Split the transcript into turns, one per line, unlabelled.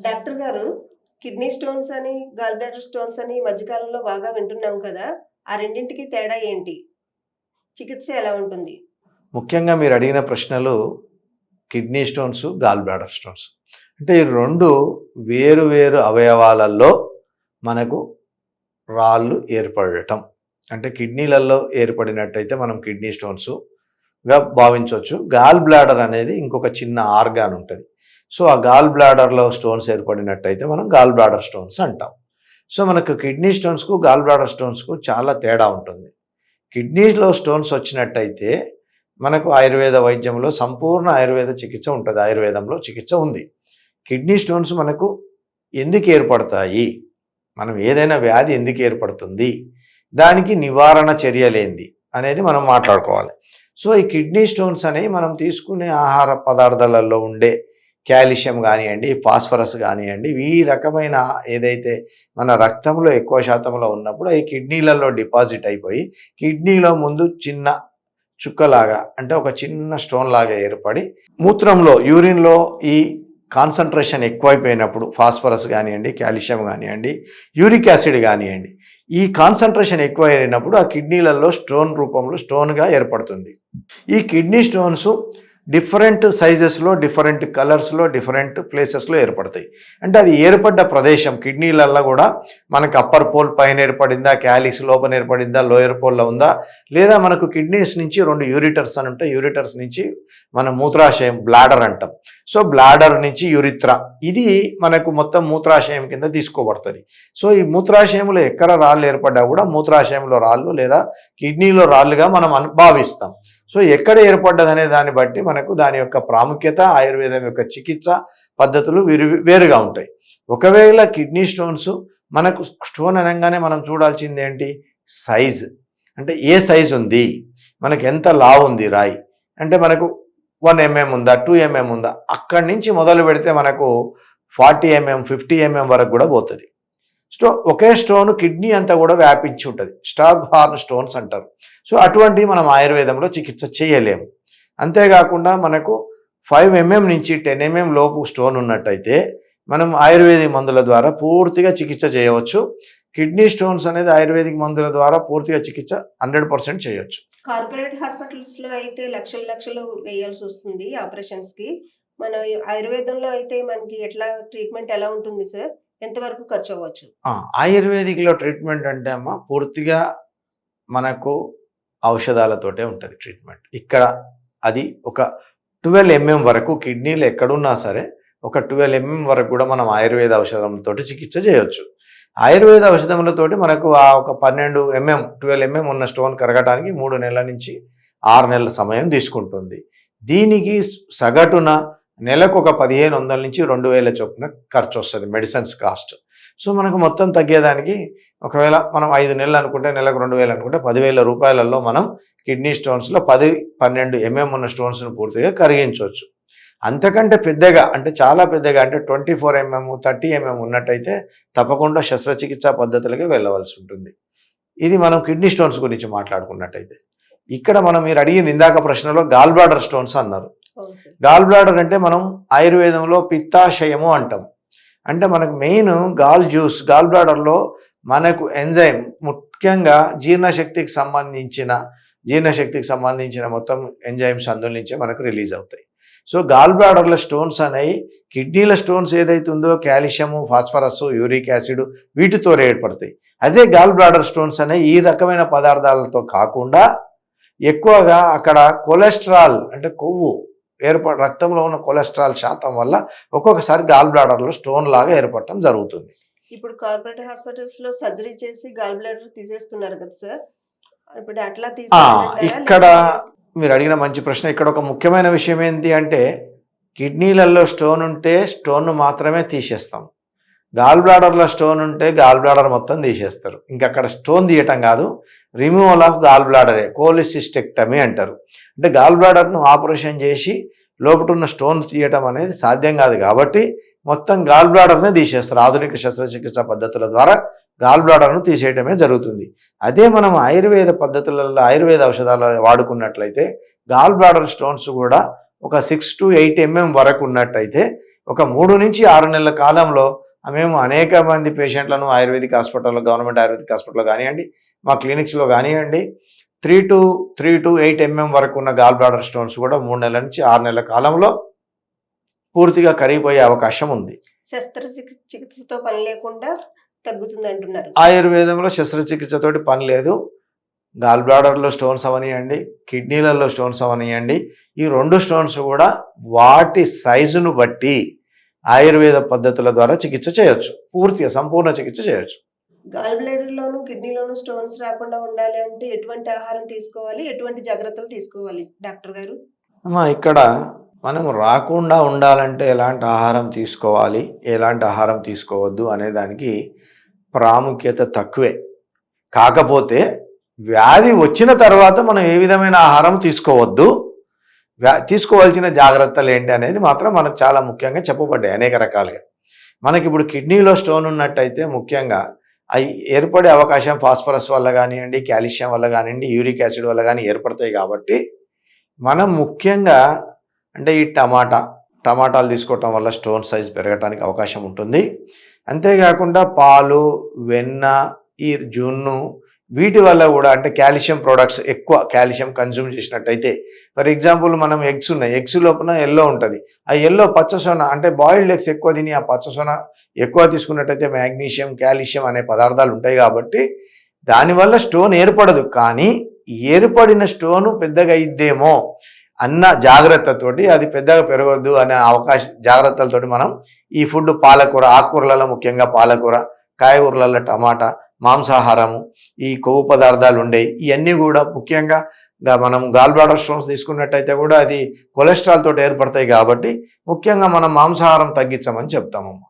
Doctor గారు, kidney stones అని, gall bladder stones అని ఈ మధ్య కాలంలో బాగా వింటున్నాం కదా! ఆ రెండింటికి తేడా ఏంటి? చికిత్స ఎలా ఉంటుంది?
ముఖ్యంగా మీరు అడిగిన ప్రశ్నలు kidney stones, gallbladder stones. అంటే ఈ 2 వేరు వేరు అవయవాలలో మనకు రాళ్ళు ఏర్పడటం. అంటే కిడ్నీలలో ఏర్పడినట్టయితే మనం కిడ్నీ స్టోన్స్‌గా భావించొచ్చు. గాల్ బ్లాడర్ అనేది ఇంకొక చిన్న ఆర్గాన్ ఉంటది. సో, ఆ గాల్ బ్లాడర్‌లో స్టోన్స్ ఏర్పడినట్టయితే మనం గాల్ బ్లాడర్ స్టోన్స్ అంటాం. సో, మనకు కిడ్నీ స్టోన్స్‌కు, గాల్ బ్లాడర్ స్టోన్స్‌కు చాలా తేడా ఉంటుంది. కిడ్నీలో స్టోన్స్ వచ్చినట్టయితే మనకు ఆయుర్వేద వైద్యంలో సంపూర్ణ ఆయుర్వేద చికిత్స ఉంటుంది. ఆయుర్వేదంలో చికిత్స ఉంది. కిడ్నీ స్టోన్స్ మనకు ఎందుకు ఏర్పడతాయి? మనం ఏదైనా వ్యాధి ఎందుకు ఏర్పడుతుంది? దానికి నివారణ చర్యలేంది అనేది మనం మాట్లాడుకోవాలి. సో, ఈ కిడ్నీ స్టోన్స్ అనేవి మనం తీసుకునే ఆహార పదార్థాలలో ఉండే కాల్షియం కానివ్వండి, ఫాస్ఫరస్ కానివ్వండి, ఈ రకమైన ఏదైతే మన రక్తంలో ఎక్కువ శాతంలో ఉన్నప్పుడు ఈ కిడ్నీలలో డిపాజిట్ అయిపోయి కిడ్నీలో ముందు చిన్న చుక్కలాగా అంటే ఒక చిన్న స్టోన్ లాగా ఏర్పడి మూత్రంలో యూరిన్లో ఈ కాన్సన్ట్రేషన్ ఎక్కువైపోయినప్పుడు ఫాస్ఫరస్ కానివ్వండి, కాల్షియం కానివ్వండి, యూరిక్ యాసిడ్ కానివ్వండి, ఈ కాన్సన్ట్రేషన్ ఎక్కువ అయినప్పుడు ఆ కిడ్నీలలో స్టోన్ రూపంలో స్టోన్గా ఏర్పడుతుంది. ఈ కిడ్నీ స్టోన్స్ డిఫరెంట్ సైజెస్లో, డిఫరెంట్ కలర్స్లో, డిఫరెంట్ ప్లేసెస్లో ఏర్పడతాయి. అంటే అది ఏర్పడ్డ ప్రదేశం కిడ్నీలల్లో కూడా మనకు అప్పర్ పోల్ పైన ఏర్పడిందా, క్యాలిక్స్ లోపల ఏర్పడిందా, లోయర్ పోల్లో ఉందా, లేదా మనకు కిడ్నీస్ నుంచి 2 యూరిటర్స్ అని ఉంటాయి. యూరిటర్స్ నుంచి మన మూత్రాశయం బ్లాడర్ అంటాం. సో, బ్లాడర్ నుంచి యూరిత్రా, ఇది మనకు మొత్తం మూత్రాశయం కింద తీసుకోబడుతుంది. సో, ఈ మూత్రాశయంలో ఎక్కడ రాళ్ళు ఏర్పడ్డా కూడా మూత్రాశయంలో రాళ్ళు లేదా కిడ్నీలో రాళ్ళుగా మనం భావిస్తాం. సో, ఎక్కడ ఏర్పడ్డదనే దాన్ని బట్టి మనకు దాని యొక్క ప్రాముఖ్యత, ఆయుర్వేదం యొక్క చికిత్స పద్ధతులు వేరుగా ఉంటాయి. ఒకవేళ కిడ్నీ స్టోన్స్ మనకు స్టోన్ అనగానే మనం చూడాల్సింది ఏంటి? సైజ్. అంటే ఏ సైజ్ ఉంది, మనకు ఎంత లావు ఉంది రాయి, అంటే మనకు 1 mm ఉందా, 2 mm ఉందా, అక్కడి నుంచి మొదలు పెడితే మనకు 40 mm 50 mm వరకు కూడా పోతుంది. ఒకే స్టోన్ కిడ్నీ అంతా కూడా వ్యాపించి ఉంటుంది. స్టాక్ హార్న్ స్టోన్స్ అంటారు. సో, అటువంటివి మనం ఆయుర్వేదంలో చికిత్స చేయలేము. అంతేకాకుండా మనకు 5 mm నుంచి 10 mm లోపు స్టోన్ ఉన్నట్టయితే మనం ఆయుర్వేదిక్ మందుల ద్వారా పూర్తిగా చికిత్స చేయవచ్చు. కిడ్నీ స్టోన్స్ అనేది ఆయుర్వేదిక్ మందుల ద్వారా పూర్తిగా చికిత్స 100% చేయొచ్చు.
కార్పొరేట్ హాస్పిటల్స్‌లో అయితే లక్షలు లక్షలు వేయాల్సి వస్తుంది ఆపరేషన్స్‌కి. మన ఆయుర్వేదంలో అయితే మనకి ట్రీట్మెంట్ ఎలా ఉంటుంది సార్? ఎంతవరకు ఖర్చు అవ్వచ్చు?
ఆయుర్వేదిక్‌లో ట్రీట్మెంట్ అంటే అమ్మ పూర్తిగా మనకు ఔషధాలతోటే ఉంటుంది ట్రీట్మెంట్. ఇక్కడ అది ఒక 12 mm వరకు కిడ్నీలు ఎక్కడున్నా సరే ఒక 12 mm వరకు కూడా మనం ఆయుర్వేద ఔషధంతో చికిత్స చేయొచ్చు. ఆయుర్వేద ఔషధములతోటి మనకు ఒక 12 mm ఉన్న స్టోన్ కరగటానికి 3 నెలల నుంచి 6 నెలల సమయం తీసుకుంటుంది. దీనికి సగటున నెలకు ఒక 1500 నుంచి 2000 చొప్పున ఖర్చు వస్తుంది మెడిసిన్స్ కాస్ట్. సో, మనకు మొత్తం తగ్గేదానికి ఒకవేళ మనం 5 నెలలు అనుకుంటే నెలకు 2000 అనుకుంటే 10,000 రూపాయలలో మనం కిడ్నీ స్టోన్స్లో 10-12 mm ఉన్న స్టోన్స్ను పూర్తిగా కరిగించవచ్చు. అంతకంటే పెద్దగా అంటే చాలా పెద్దగా అంటే 24 mm 30 mm ఉన్నట్టయితే తప్పకుండా శస్త్రచికిత్సా పద్ధతులకి వెళ్ళవలసి ఉంటుంది. ఇది మనం కిడ్నీ స్టోన్స్ గురించి మాట్లాడుకున్నట్టయితే. ఇక్కడ మీరు అడిగిన ఇందాక ప్రశ్నలో గాల్ బ్లాడర్ స్టోన్స్ అన్నారు. గాల్ బ్లాడర్ అంటే మనం ఆయుర్వేదంలో పిత్తాశయము అంటాం. అంటే మనకు మెయిన్ గాల్ బ్లాడర్లో మనకు ఎంజైమ్ ముఖ్యంగా జీర్ణశక్తికి సంబంధించిన మొత్తం ఎంజైమ్స్ అందులో నుంచే మనకు రిలీజ్ అవుతాయి. సో, గాల్ బ్లాడర్ల స్టోన్స్ అనేవి కిడ్నీల స్టోన్స్ ఏదైతే ఉందో కాల్షియము, ఫాస్ఫరస్, యూరిక్ యాసిడ్ వీటితో ఏర్పడతాయి. అదే గాల్ బ్లాడర్ స్టోన్స్ అనేవి ఈ రకమైన పదార్థాలతో కాకుండా ఎక్కువగా అక్కడ కొలెస్ట్రాల్ అంటే కొవ్వు రక్తంలో ఉన్న కొలెస్ట్రాల్ శాతం వల్ల ఒక్కొక్కసారి గాల్ బ్లాడర్లో స్టోన్ లాగా ఏర్పడటం జరుగుతుంది.
ఇప్పుడు కార్పొరేట్ హాస్పిటల్స్‌లో సర్జరీ చేసి గాల్ బ్లాడర్ తీసేస్తున్నారు కదా సార్? ఇప్పుడు అట్లా
ఇక్కడ మీరు అడిగిన మంచి ప్రశ్న. ఇక్కడ ఒక ముఖ్యమైన విషయం ఏంటి అంటే కిడ్నీలలో స్టోన్ ఉంటే స్టోన్ను మాత్రమే తీసేస్తాం. గాల్ బ్లాడర్లో స్టోన్ ఉంటే గాల్ బ్లాడర్ మొత్తం తీసేస్తారు. ఇంకా అక్కడ స్టోన్ తీయటం కాదు, రిమూవల్ ఆఫ్ గాల్ బ్లాడరే కోలిసిస్టెక్టమీ అంటారు. అంటే గాల్ బ్లాడర్ను ఆపరేషన్ చేసి లోపల ఉన్న స్టోన్ తీయటం అనేది సాధ్యం కాదు కాబట్టి మొత్తం గాల్ బ్లాడర్నే తీసేస్తారు. ఆధునిక శస్త్రచికిత్స పద్ధతుల ద్వారా గాల్ బ్లాడర్ను తీసేయటమే జరుగుతుంది. అదే మనం ఆయుర్వేద పద్ధతులలో ఆయుర్వేద ఔషధాలు వాడుకున్నట్లయితే గాల్ బ్లాడర్ స్టోన్స్ కూడా ఒక 6 to 8 mm వరకు ఉన్నట్టయితే ఒక 3 నుంచి 6 నెలల కాలంలో మేము అనేక మంది పేషెంట్లను ఆయుర్వేదిక్ హాస్పిటల్లో, గవర్నమెంట్ ఆయుర్వేదిక్ హాస్పిటల్లో కానివ్వండి, మా క్లినిక్స్లో కానివ్వండి, 3 to 8 mm వరకు ఉన్న గాల్ బ్లాడర్ స్టోన్స్ కూడా 3 నెలల నుంచి 6 నెలల కాలంలో పూర్తిగా కరిగిపోయే అవకాశం ఉంది.
శస్త్రచికిత్సతో పని లేకుండా తగ్గుతుంది అంటున్నారు.
ఆయుర్వేదంలో శస్త్రచికిత్సతోటి పని లేదు. గాల్ బ్లాడర్లో స్టోన్స్ అవనియండి, కిడ్నీలలో స్టోన్స్ అవనియండి, ఈ 2 స్టోన్స్ కూడా వాటి సైజును బట్టి ఆయుర్వేద పద్ధతుల ద్వారా చికిత్స చేయొచ్చు. పూర్తిగా సంపూర్ణ చికిత్స చేయొచ్చు.
గాల్ బ్లాడర్లోను కిడ్నీలోను స్టోన్స్ రాకుండా ఉండాలి అంటే ఎటువంటి ఆహారం తీసుకోవాలి, ఎటువంటి జాగ్రత్తలు తీసుకోవాలి డాక్టర్ గారు?
ఇక్కడ మనం రాకుండా ఉండాలంటే ఎలాంటి ఆహారం తీసుకోవాలి, ఎలాంటి ఆహారం తీసుకోవద్దు అనే దానికి ప్రాముఖ్యత తక్కువే. కాకపోతే వ్యాధి వచ్చిన తర్వాత మనం ఏ విధమైన ఆహారం తీసుకోవద్దు, తీసుకోవాల్సిన జాగ్రత్తలు ఏంటి అనేది మాత్రం మనకు చాలా ముఖ్యంగా చెప్పబడ్డాయి అనేక రకాలుగా. మనకి ఇప్పుడు కిడ్నీలో స్టోన్ ఉన్నట్టయితే ముఖ్యంగా అవి ఏర్పడే అవకాశం ఫాస్ఫరస్ వల్ల కానివ్వండి, కాల్షియం వల్ల కానివ్వండి, యూరిక్ యాసిడ్ వల్ల కానీ ఏర్పడతాయి. కాబట్టి మనం ముఖ్యంగా అంటే ఈ టమాటాలు తీసుకోవటం వల్ల స్టోన్ సైజ్ పెరగడానికి అవకాశం ఉంటుంది. అంతేకాకుండా పాలు, వెన్న, ఈ జున్ను, వీటి వల్ల కూడా అంటే కాల్షియం ప్రోడక్ట్స్, ఎక్కువ కాల్షియం కన్జ్యూమ్ చేసినట్టయితే, ఫర్ ఎగ్జాంపుల్ మనం ఎగ్స్ ఉన్నాయి, ఎగ్స్ లోపల ఎల్లో ఉంటుంది, ఆ ఎల్లో పచ్చసొన అంటే బాయిల్డ్ ఎగ్స్ ఎక్కువ తిని ఆ పచ్చసొన ఎక్కువ తీసుకున్నట్టయితే మ్యాగ్నీషియం, కాల్షియం అనే పదార్థాలు ఉంటాయి. కాబట్టి దానివల్ల స్టోన్ ఏర్పడదు, కానీ ఏర్పడిన స్టోను పెద్దగా అయిద్దేమో అన్న జాగ్రత్తతోటి, అది పెద్దగా పెరగొద్దు అనే జాగ్రత్తలతోటి మనం ఈ ఫుడ్, పాలకూర, ఆకుకూరలలో ముఖ్యంగా పాలకూర, కాయగూరలలో టమాటా, మాంసాహారము, ఈ కొవ్వు పదార్థాలు ఉండేవి, ఇవన్నీ కూడా ముఖ్యంగా మనం గాల్ బ్లాడర్ స్టోన్స్ తీసుకున్నట్టయితే కూడా అది కొలెస్ట్రాల్ తోటి ఏర్పడతాయి. కాబట్టి ముఖ్యంగా మనం మాంసాహారం తగ్గించమని చెప్తామమ్మా.